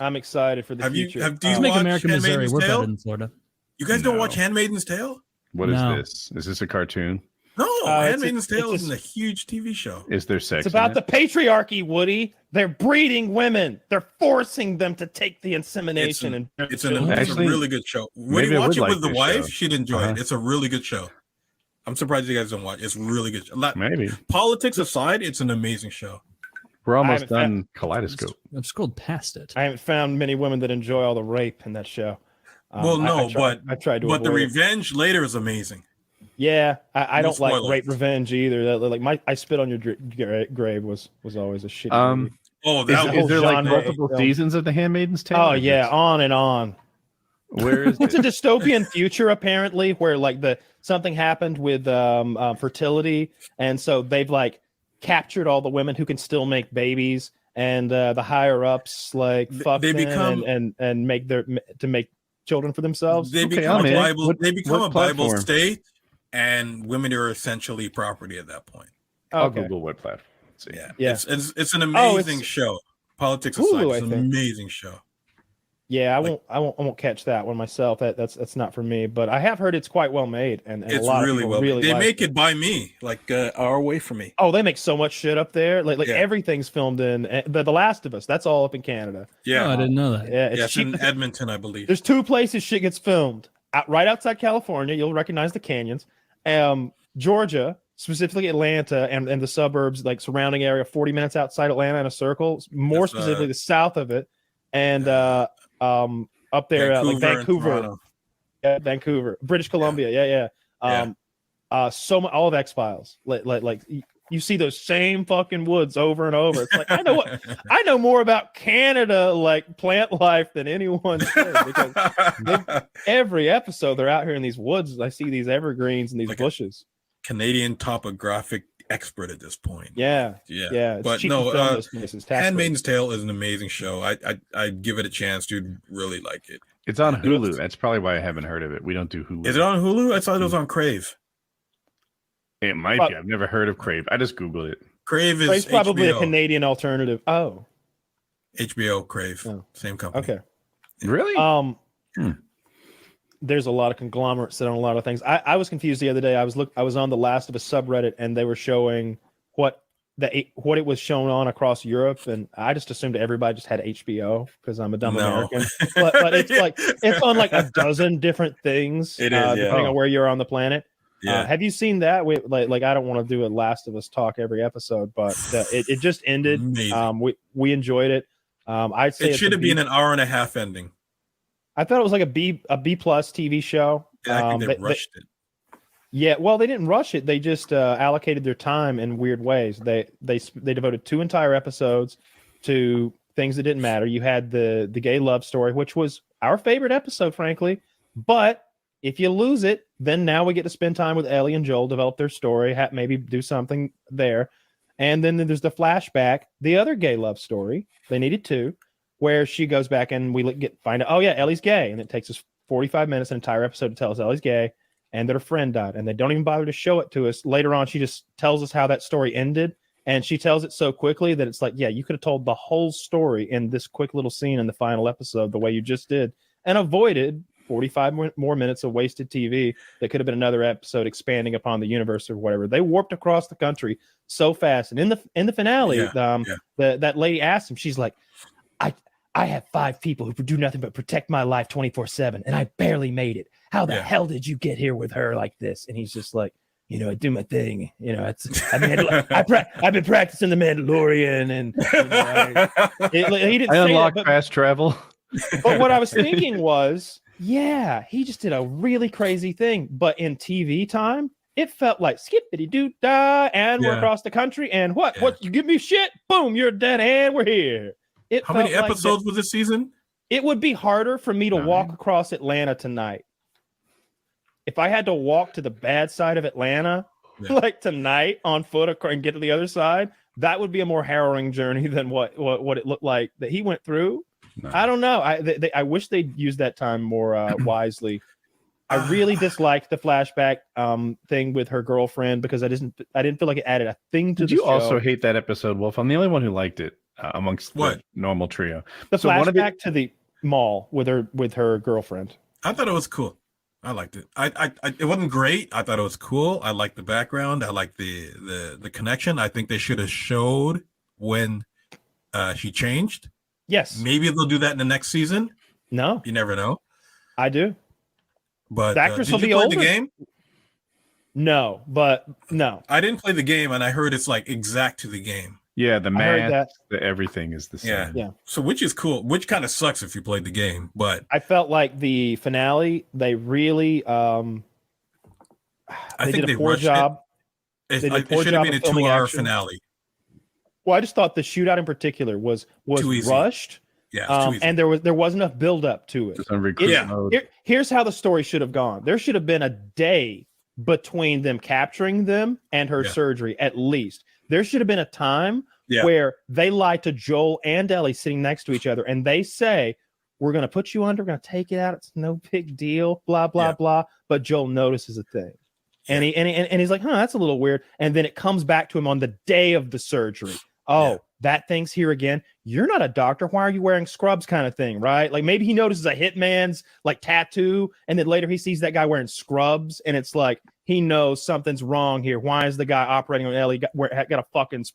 I'm excited for the future. Do you Make watch America, Missouri. Handmaid's We're better Tale? than Florida. You guys don't watch Handmaid's Tale? What is No. this? Is this a cartoon? No, it's Handmaid's Tale it's is a huge TV show. Is there sex? It's about in the patriarchy, Woody. They're breeding women. They're forcing them to take the insemination. It's a really good show. Woody, maybe I watch would it like with the this wife. show. She'd enjoy it. It's a really good show. I'm surprised you guys don't watch it. It's a really good show. Maybe. Politics aside, it's an amazing show. We're almost done Kaleidoscope. I've scrolled past it. I haven't found many women that enjoy all the rape in that show. Well, no, I tried to. But the avoid revenge later is amazing. Yeah, I don't like spoilers. rape revenge either. Like I spit on your grave was always a shitty movie. Oh, Is that there like genre multiple seasons of The Handmaid's Tale? Oh yeah, on and on. Where is It's it? a dystopian future apparently, where like something happened with fertility, and so they've like captured all the women who can still make babies, and the higher ups like fuck they them become and make make children for themselves. They become a Bible state, and women are essentially property at that point. I'll Google what platform. Yeah. It's an amazing show. Politics aside, Hulu, it's an amazing show. Yeah, I won't catch that one myself. That's not for me. But I have heard it's quite well made, and It's a lot really of well. really They like make it by me, like an hour away from me. Oh, they make so much shit up there. Like everything's filmed in the Last of Us. That's all up in Canada. Yeah, I didn't know that. Yeah, it's in Edmonton, I believe. There's two places shit gets filmed. Right outside California, you'll recognize the canyons. Georgia, specifically Atlanta, and the suburbs, like surrounding area, 40 minutes outside Atlanta in a circle. More specifically, the south of it, and up there, like Vancouver, Vancouver, British Columbia, so much, all of X-Files, like you see those same fucking woods over and over. It's like I know more about Canada, like plant life, than anyone should, because every episode they're out here in these woods. I see these evergreens and these bushes. Canadian topographic expert at this point. Yeah. But no, Handmaid's Tale is an amazing show. I'd give it a chance. You'd really like it. It's on Hulu. That's probably why I haven't heard of it. We don't do Hulu. Is it on Hulu? I thought it was on Crave. It might be. I've never heard of Crave. I just Googled it. Crave is probably HBO. a Canadian alternative. Oh, HBO Crave, same company. Okay, really? There's a lot of conglomerates that own a lot of things. I was confused the other day. I was on the Last of Us subreddit, and they were showing what it was shown on across Europe, and I just assumed everybody just had HBO because I'm a dumb American. But it's like it's on like a dozen different things, depending on where you're on the planet. Yeah. Have you seen that? Like I don't want to do a Last of Us talk every episode, but it just ended. We enjoyed it. I'd say it should have been an hour and a half ending. I thought it was like a B plus TV show. Yeah, I think they rushed it. Yeah, well, they didn't rush it. They just allocated their time in weird ways. They devoted 2 entire episodes to things that didn't matter. You had the gay love story, which was our favorite episode, frankly. But if you lose it, then now we get to spend time with Ellie and Joel, develop their story, maybe do something there. And then there's the flashback, the other gay love story. They needed 2. Where she goes back and we find out, oh yeah, Ellie's gay, and it takes us 45 minutes, an entire episode to tell us Ellie's gay, and that her friend died, and they don't even bother to show it to us. Later on, she just tells us how that story ended, and she tells it so quickly that it's like, yeah, you could have told the whole story in this quick little scene in the final episode, the way you just did, and avoided 45 more minutes of wasted TV that could have been another episode expanding upon the universe or whatever. They warped across the country so fast, and in the finale, that lady asked him, she's like, I have 5 people who do nothing but protect my life 24/7, and I barely made it. How the hell did you get here with her like this? And he's just like, I do my thing. I've been practicing the Mandalorian, and he didn't. I unlocked fast travel. But what I was thinking was, yeah, he just did a really crazy thing. But in TV time, it felt like skippity doo dah, and we're across the country. And what you give me shit? Boom, you're dead, and we're here. How many episodes was this season? It would be harder for me to walk across Atlanta tonight. If I had to walk to the bad side of Atlanta, like tonight on foot and get to the other side, that would be a more harrowing journey than what it looked like that he went through. No. I don't know. I wish they'd use that time more wisely. I really disliked the flashback thing with her girlfriend because I didn't feel like it added a thing to the show. Did you also hate that episode, Wolf? I'm the only one who liked it. amongst What? the normal trio. The So one of flashback to the mall with her girlfriend. I thought it was cool. I liked it. It wasn't great. I thought it was cool. I liked the background. I liked the connection. I think they should have showed when she changed. Yes. Maybe they'll do that in the next season. No, You never know. I do. But The actress did will you be play older. the game? No, but no. I didn't play the game, and I heard it's like exact to the game. Yeah, the I heard math, that. the everything is the same. Yeah. Yeah. So which is cool. Which kind of sucks if you played the game, but I felt like the finale, they really I they think did they a poor rushed job. it. They did a It poor should have job been a of filming 2-hour action. finale. Well, I just thought the shootout in particular was Too easy. rushed, Yeah, it's too easy. and there was enough build up to it. Just on recruit Yeah. mode. Here's how the story should have gone. There should have been a day between them capturing them and her Yeah. surgery, at least. There should have been a time Yeah. where they lie to Joel and Ellie sitting next to each other, and they say, "We're going to put you under. We're going to take it out. It's no big deal." Blah blah Yeah. blah. But Joel notices a thing, and he's like, "Huh, that's a little weird." And then it comes back to him on the day of the surgery. Oh, Yeah. that thing's here again. You're not a doctor. Why are you wearing scrubs? Kind of thing, right? Like maybe he notices a hitman's like tattoo, and then later he sees that guy wearing scrubs, and it's like he knows something's wrong here. Why is the guy operating on Ellie got a fucking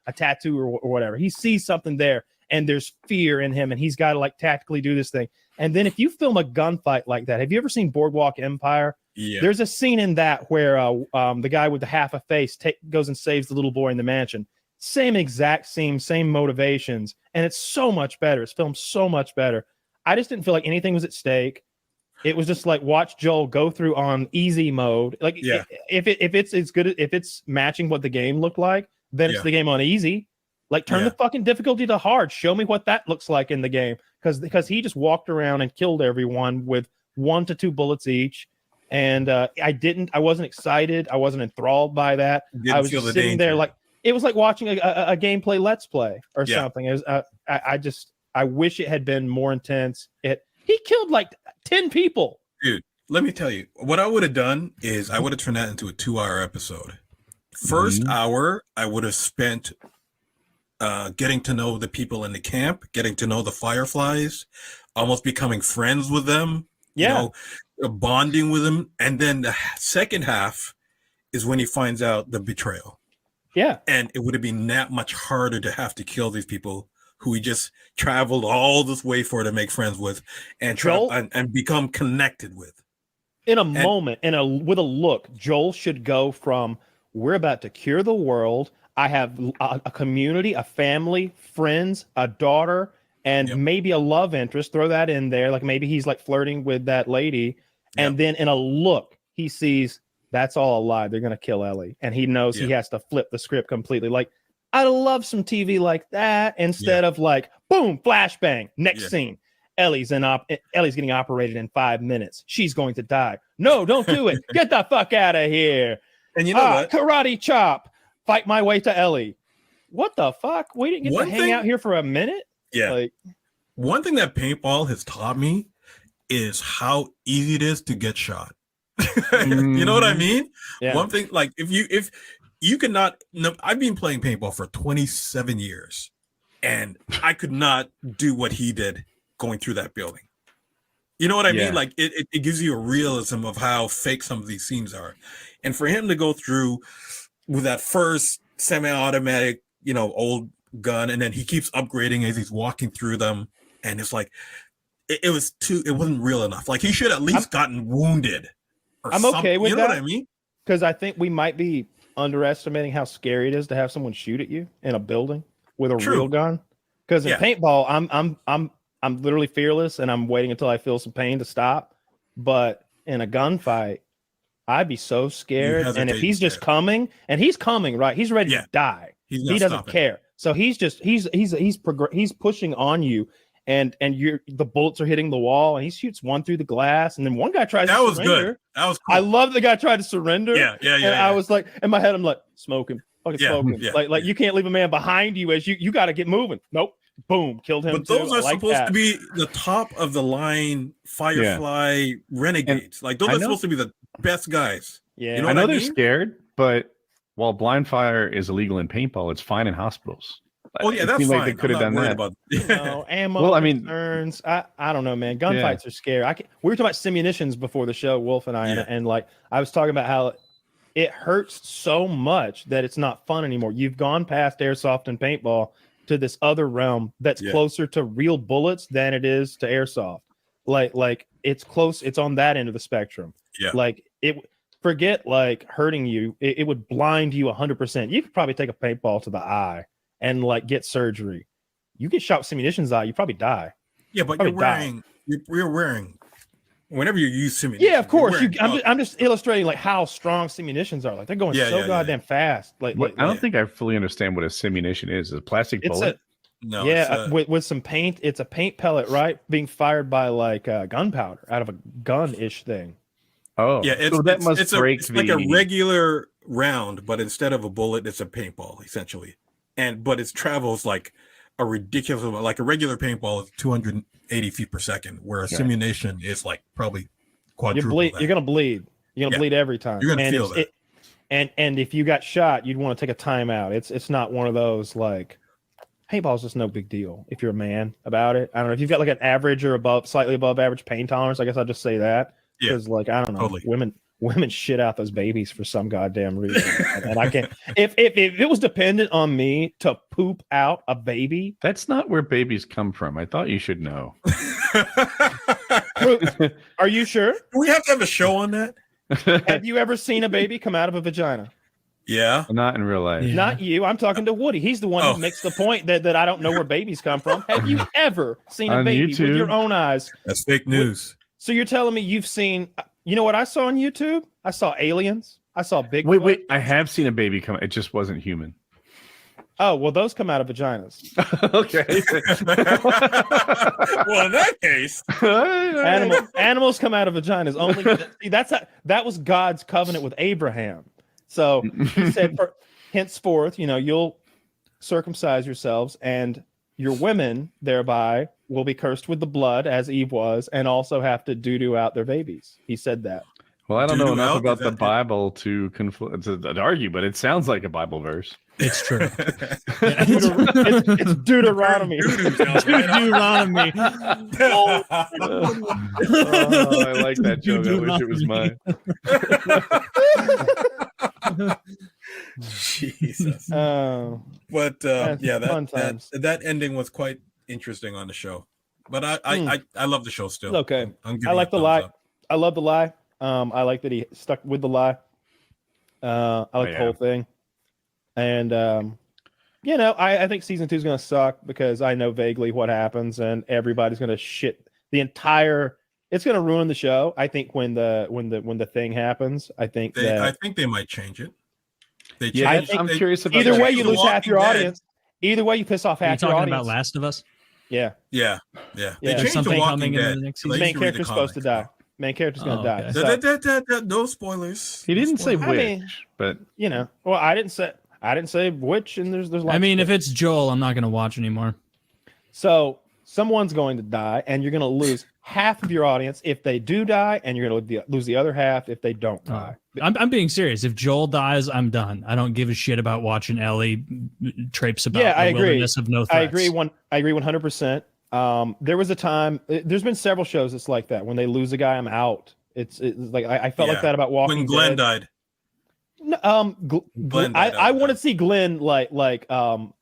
a tattoo or whatever? He sees something there, and there's fear in him, and he's got to like tactically do this thing. And then if you film a gunfight like that, have you ever seen Boardwalk Empire? Yeah. There's a scene in that where the guy with the half a face goes and saves the little boy in the mansion. Same exact scene, same motivations, and it's so much better. It's filmed so much better. I just didn't feel like anything was at stake. It was just like watch Joel go through on easy mode. Like Yeah. if it's as good if it's matching what the game looked like, then it's Yeah. the game on easy. Like turn Yeah. the fucking difficulty to hard. Show me what that looks like in the game. Because he just walked around and killed everyone with 1 to 2 bullets each. And I wasn't excited. I wasn't enthralled by that. Didn't I was feel just the sitting danger. there like it was like watching a gameplay let's play or Yeah. something. It was, I wish it had been more intense. He killed like 10 people. Dude, let me tell you, what I would have done is I would have turned that into a 2-hour episode. First hour, I would have spent getting to know the people in the camp, getting to know the Fireflies, almost becoming friends with them, Yeah. bonding with them. And then the second half is when he finds out the betrayal. Yeah. And it would have been that much harder to have to kill these people who he just traveled all this way for to make friends with and and become connected with. In a moment, with a look, Joel should go from we're about to cure the world. I have a community, a family, friends, a daughter, and maybe a love interest. Throw that in there. Like maybe he's like flirting with that lady. And then in a look, he sees that's all a lie. They're going to kill Ellie. And he knows he has to flip the script completely. Like, I love some TV like that instead of like, boom, flashbang, next scene. Ellie's getting operated in 5 minutes. She's going to die. No, don't do it. Get the fuck out of here. And you know what? Karate chop. Fight my way to Ellie. What the fuck? We didn't get to hang out here for a minute? Yeah. Like, one thing that paintball has taught me is how easy it is to get shot. You know what I mean? Yeah. One thing, like if you cannot, no, I've been playing paintball for 27 years and I could not do what he did going through that building. You know what I mean? Like it gives you a realism of how fake some of these scenes are. And for him to go through with that first semi-automatic, old gun, and then he keeps upgrading as he's walking through them. And it's like, it wasn't real enough. Like he should at least gotten wounded. I'm okay with that. You know what I mean? Because I think we might be underestimating how scary it is to have someone shoot at you in a building with a real gun. Because in paintball, I'm literally fearless and I'm waiting until I feel some pain to stop. But in a gunfight, I'd be so scared. And if he's just coming, and he's coming, right? He's ready to die. He doesn't care. So he's pushing on you. And the bullets are hitting the wall, and he shoots one through the glass, and then one guy tries to surrender. That was good. That was cool. I love the guy tried to surrender. Yeah. And I was like, in my head, I'm like, smoke him, fucking smoke him. Like you can't leave a man behind you as you got to get moving. Nope, boom, killed him. But those are supposed to be the top of the line Firefly renegades. Like those are supposed to be the best guys. Yeah, you know I know what they're mean? scared, but while blind fire is illegal in paintball, it's fine in hospitals. Oh yeah, It that's seemed fine. like they could have I'm done not that. worried No, ammo Well, I mean- concerns. I don't know, man. Gunfights are scary. We were talking about simunitions before the show, Wolf and I, Yeah. and like I was talking about how it hurts so much that it's not fun anymore. You've gone past airsoft and paintball to this other realm that's Yeah. closer to real bullets than it is to airsoft. Like it's close. It's on that end of the spectrum. Yeah. Like forget like hurting you. It would blind you 100%. You could probably take a paintball to the eye and like get surgery. You get shot with simunitions eye, you probably die. Yeah, but Probably you're wearing whenever you use simulation. Yeah, of course. you're wearing I'm just illustrating like how strong simunitions are. Like they're going Yeah, so yeah, goddamn fast. Like I don't think I fully understand what a simunition is. A plastic it's bullet? no, yeah, with some paint. It's a paint pellet, right? Being fired by like gunpowder out of a gun-ish thing. Oh, yeah, so that must break it's the. like a regular round, but instead of a bullet, it's a paintball essentially. But it travels like a ridiculous, like a regular paintball is 280 feet per second, where a simunition is like probably quadruple. You're gonna bleed. You're gonna bleed every time. You're gonna feel that. And if you got shot, you'd want to take a timeout. It's not one of those like paintball's just no big deal if you're a man about it. I don't know if you've got like an average or slightly above average pain tolerance. I guess I'll just say that because like I don't know, Totally. women shit out those babies for some goddamn reason, and I can't. If it was dependent on me to poop out a baby, That's not where babies come from. I thought you should know. are you sure? Do we have to have a show on that? Have you ever seen a baby come out of a vagina? Yeah. Not in real life. Yeah. Not you. I'm talking to Woody. He's the one Oh. who makes the point that I don't know where babies come from. Have you ever seen a On baby with YouTube? your own eyes? That's fake news. So you're telling me you've seen? You know what I saw on YouTube? I saw aliens. I saw Bigfoot. Wait. I have seen a baby come. It just wasn't human. Oh well, those come out of vaginas. Okay. Well, in that case, Animals come out of vaginas. Only see, that was God's covenant with Abraham. So he said, henceforth, you'll circumcise yourselves, and your women thereby will be cursed with the blood, as Eve was, and also have to doo out their babies. He said that. Well, I don't know Doo-doo enough out, about is the that- Bible to argue, but it sounds like a Bible verse. It's true. It's Deuteronomy. Deuteronomy. Oh, I like that joke. I wish it was mine. Jesus. But Yeah, fun that times. that ending was quite interesting on the show. But I love the show still. Okay. I'm giving I like it the thumbs lie. up. I love the lie. I like that he stuck with the lie. I like the whole thing. And I think season 2 is going to suck because I know vaguely what happens, and everybody's going to shit the entire. It's going to ruin the show. I think when the thing happens, I think they might change it. Yeah, I'm curious about either that. way you The lose half your Walking Dead. audience. Either way you piss off Are you half your talking audience. about Last of Us? Yeah, Yeah. Yeah. They There's changed something The Walking coming in Dead. the next I season? used main to read the character's supposed to die. comics. Main character's going Oh, to okay. die. So, No spoilers. He didn't say I which, mean, but well, I didn't say which, and there's lots I mean, of if it's Joel, I'm not going to watch anymore. So someone's going to die, and you're going to lose half of your audience if they do die, and you're going to lose the other half if they don't die. I'm being serious. If Joel dies, I'm done. I don't give a shit about watching Ellie traipse about Yeah, I the agree. wilderness of no threats. I agree 100%. There was a time. There's been several shows that's like that. When they lose a guy, I'm out. It's like I felt like that about Walking When Glenn Dead. died. No, Glenn died I out of wanted that. to see Glenn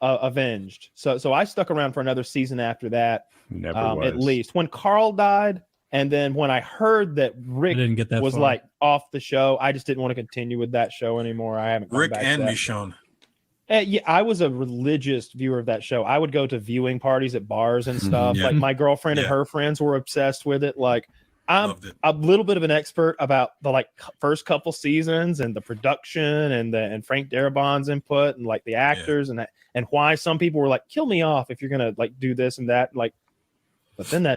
avenged. So I stuck around for another season after that. never was. At least when Carl died, and then when I heard that I Rick didn't get that was far. like off the show, I just didn't want to continue with that show anymore. I haven't gone Rick back to and that. Michonne. Yeah, I was a religious viewer of that show. I would go to viewing parties at bars and stuff. Yeah. Like my girlfriend and Yeah. her friends were obsessed with it. Like I'm Loved it. a little bit of an expert about the first couple seasons and the production and Frank Darabont's input and like the actors and why some people were like, kill me off if you're gonna like do this and that. Like, but then that